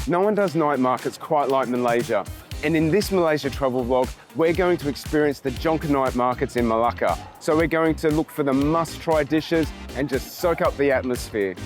No one does night markets quite like Malaysia. And in this Malaysia travel vlog, we're going to experience the Jonker night markets in Malacca. So we're going to look for the must-try dishes and just soak up the atmosphere.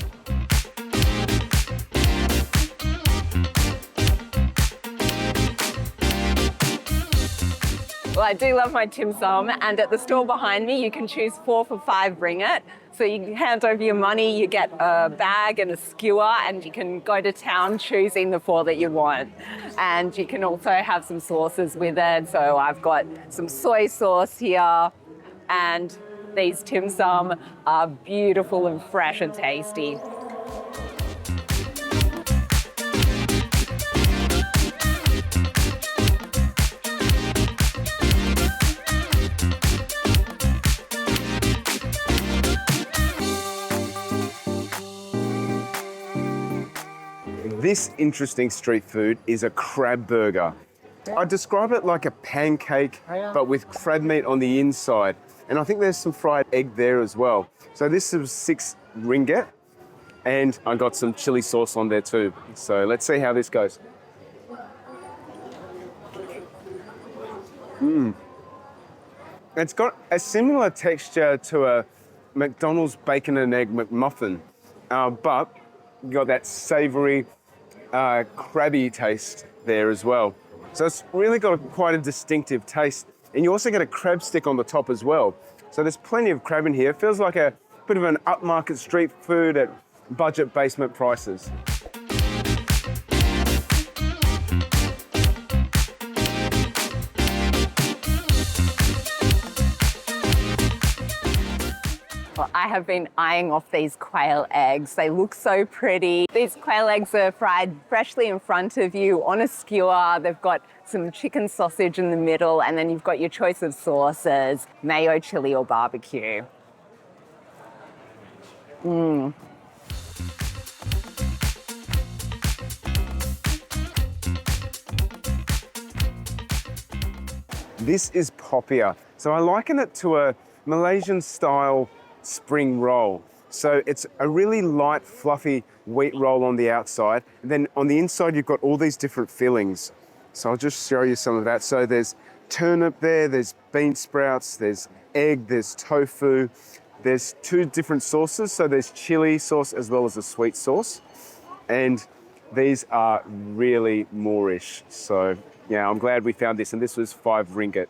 Well, I do love my dim sum, and at the store behind me, you can choose 4 for 5 ringgit. So you can hand over your money, you get a bag and a skewer, and you can go to town choosing the 4 that you want. And you can also have some sauces with it. So I've got some soy sauce here, and these dim sum are beautiful and fresh and tasty. This interesting street food is a crab burger. I describe it like a pancake, but with crab meat on the inside. And I think there's some fried egg there as well. So this is 6 ringgit, and I got some chili sauce on there too. So let's see how this goes. It's got a similar texture to a McDonald's bacon and egg McMuffin, but you got that savory, crabby taste there as well. So it's really got quite a distinctive taste. And you also get a crab stick on the top as well. So there's plenty of crab in here. It feels like a bit of an upmarket street food at budget basement prices. I have been eyeing off these quail eggs. They look so pretty. These quail eggs are fried freshly in front of you on a skewer. They've got some chicken sausage in the middle, and then you've got your choice of sauces, mayo, chili, or barbecue. This is Popiah. So I liken it to a Malaysian style spring roll. So it's a really light, fluffy wheat roll on the outside. And then on the inside, you've got all these different fillings. So I'll just show you some of that. So there's turnip there, there's bean sprouts, there's egg, there's tofu. There's 2 different sauces. So there's chili sauce as well as a sweet sauce. And these are really Moorish. So yeah, I'm glad we found this. And this was 5 ringgit.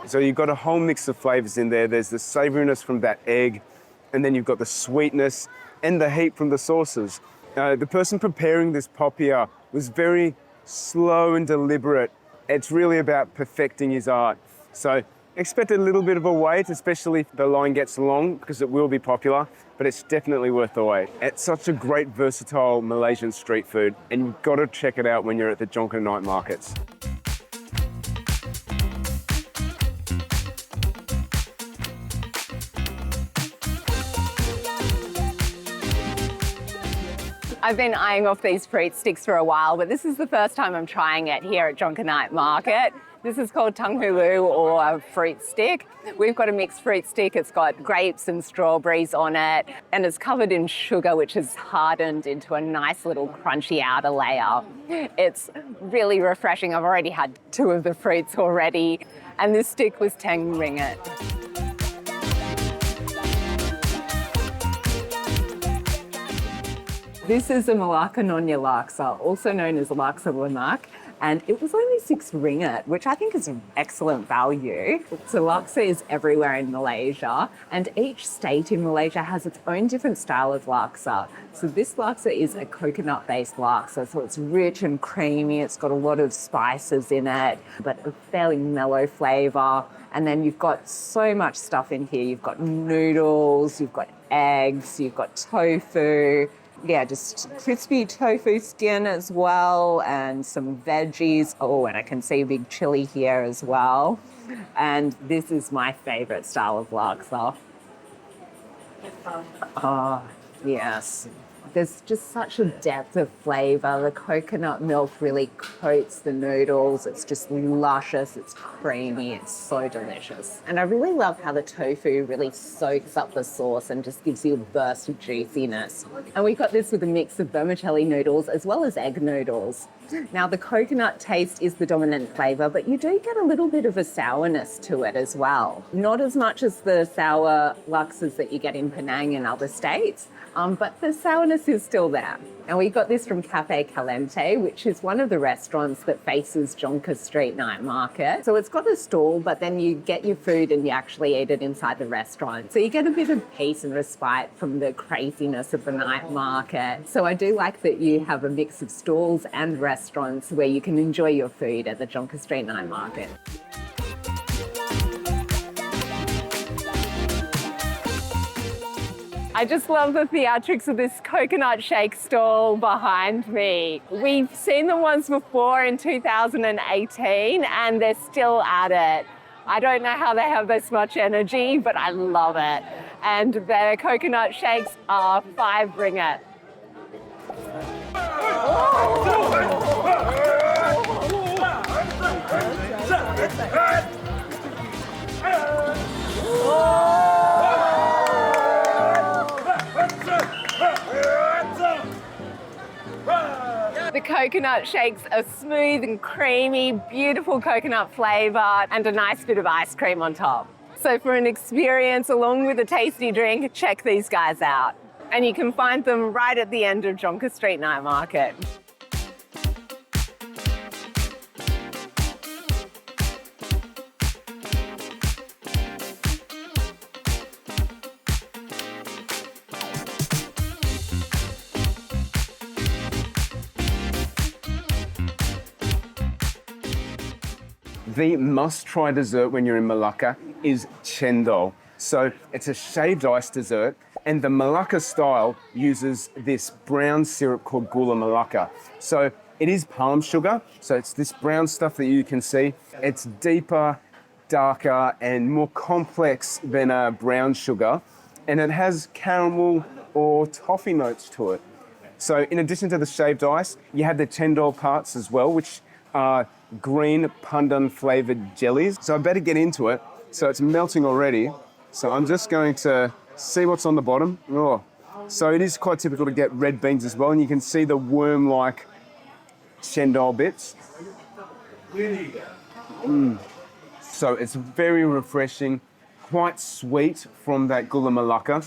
So you've got a whole mix of flavors in there. There's the savouriness from that egg, and then you've got the sweetness and the heat from the sauces. The person preparing this Popiah was very slow and deliberate. It's really about perfecting his art. So expect a little bit of a wait, especially if the line gets long, because it will be popular, but it's definitely worth the wait. It's such a great, versatile Malaysian street food, and you've got to check it out when you're at the Jonker night markets. I've been eyeing off these fruit sticks for a while, but this is the first time I'm trying it here at Jonker Night Market. This is called Tang Hulu, or a fruit stick. We've got a mixed fruit stick. It's got grapes and strawberries on it, and it's covered in sugar, which is hardened into a nice little crunchy outer layer. It's really refreshing. I've already had 2 of the fruits already, and this stick was 10 ringgit. This is a Malacca Nonya Laksa, also known as Laksa Lemak, and it was only 6 ringgit, which I think is an excellent value. So Laksa is everywhere in Malaysia, and each state in Malaysia has its own different style of Laksa. So this Laksa is a coconut-based Laksa, so it's rich and creamy, it's got a lot of spices in it, but a fairly mellow flavour. And then you've got so much stuff in here. You've got noodles, you've got eggs, you've got tofu, yeah, just crispy tofu skin as well, and some veggies. Oh, and I can see a big chili here as well. And this is my favourite style of laksa. Oh, yes. There's just such a depth of flavour. The coconut milk really coats the noodles. It's just luscious, it's creamy, it's so delicious. And I really love how the tofu really soaks up the sauce and just gives you a burst of juiciness. And we got this with a mix of vermicelli noodles as well as egg noodles. Now, the coconut taste is the dominant flavour, but you do get a little bit of a sourness to it as well. Not as much as the sour laksas that you get in Penang and other states, but the sourness is still there. And we got this from Cafe Calanthe, which is one of the restaurants that faces Jonker Street Night Market. So it's got a stall, but then you get your food and you actually eat it inside the restaurant. So you get a bit of peace and respite from the craziness of the night market. So I do like that you have a mix of stalls and restaurants where you can enjoy your food at the Jonker Street Night Market. I just love the theatrics of this coconut shake stall behind me. We've seen them once before in 2018 and they're still at it. I don't know how they have this much energy, but I love it. And their coconut shakes are 5 ringgit. The coconut shakes are smooth and creamy, beautiful coconut flavour and a nice bit of ice cream on top. So for an experience along with a tasty drink, check these guys out. And you can find them right at the end of Jonker Street Night Market. The must-try dessert when you're in Malacca is Cendol. So it's a shaved ice dessert, and the Malacca style uses this brown syrup called Gula Malacca. So it is palm sugar, so it's this brown stuff that you can see. It's deeper, darker, and more complex than a brown sugar, and it has caramel or toffee notes to it. So in addition to the shaved ice, you have the Cendol parts as well, which are green pandan flavoured jellies. So I better get into it. So it's melting already. So I'm just going to see what's on the bottom. Oh. So it is quite typical to get red beans as well, and you can see the worm-like Cendol bits. So it's very refreshing, quite sweet from that Gula Malacca.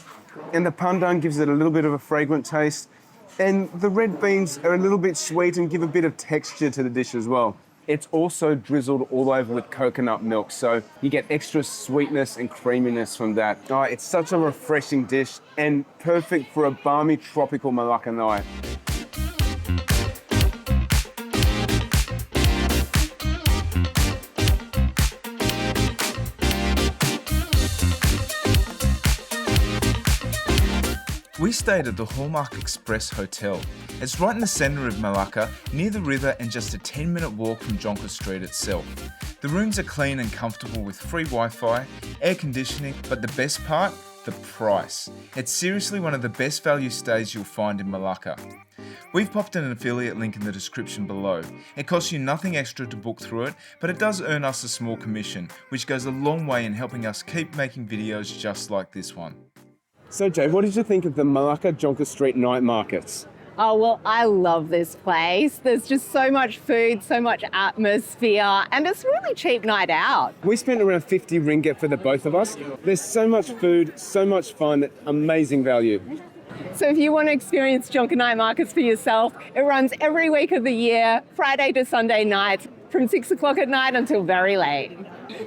And the pandan gives it a little bit of a fragrant taste. And the red beans are a little bit sweet and give a bit of texture to the dish as well. It's also drizzled all over with coconut milk, so you get extra sweetness and creaminess from that. Oh, it's such a refreshing dish and perfect for a balmy tropical Malacca night. We stayed at the Hallmark Express Hotel. It's right in the centre of Malacca, near the river and just a 10-minute walk from Jonker Street itself. The rooms are clean and comfortable with free Wi-Fi, air conditioning, but the best part? The price. It's seriously one of the best value stays you'll find in Malacca. We've popped an affiliate link in the description below. It costs you nothing extra to book through it, but it does earn us a small commission, which goes a long way in helping us keep making videos just like this one. So Jay, what did you think of the Malacca Jonker Street Night Markets? Oh, well, I love this place. There's just so much food, so much atmosphere, and it's a really cheap night out. We spent around 50 ringgit for the both of us. There's so much food, so much fun, amazing value. So if you want to experience Jonker Night Markets for yourself, it runs every week of the year, Friday to Sunday nights, from 6 o'clock at night until very late.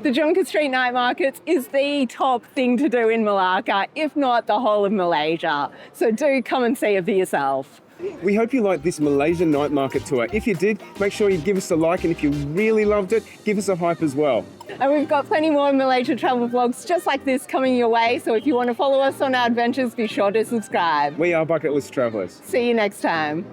The Jonker Street Night Markets is the top thing to do in Malacca, if not the whole of Malaysia. So do come and see it for yourself. We hope you liked this Malaysian night market tour. If you did, make sure you give us a like, and if you really loved it, give us a hype as well. And we've got plenty more Malaysia travel vlogs just like this coming your way, so if you want to follow us on our adventures, be sure to subscribe. We are Bucket List Travellers. See you next time.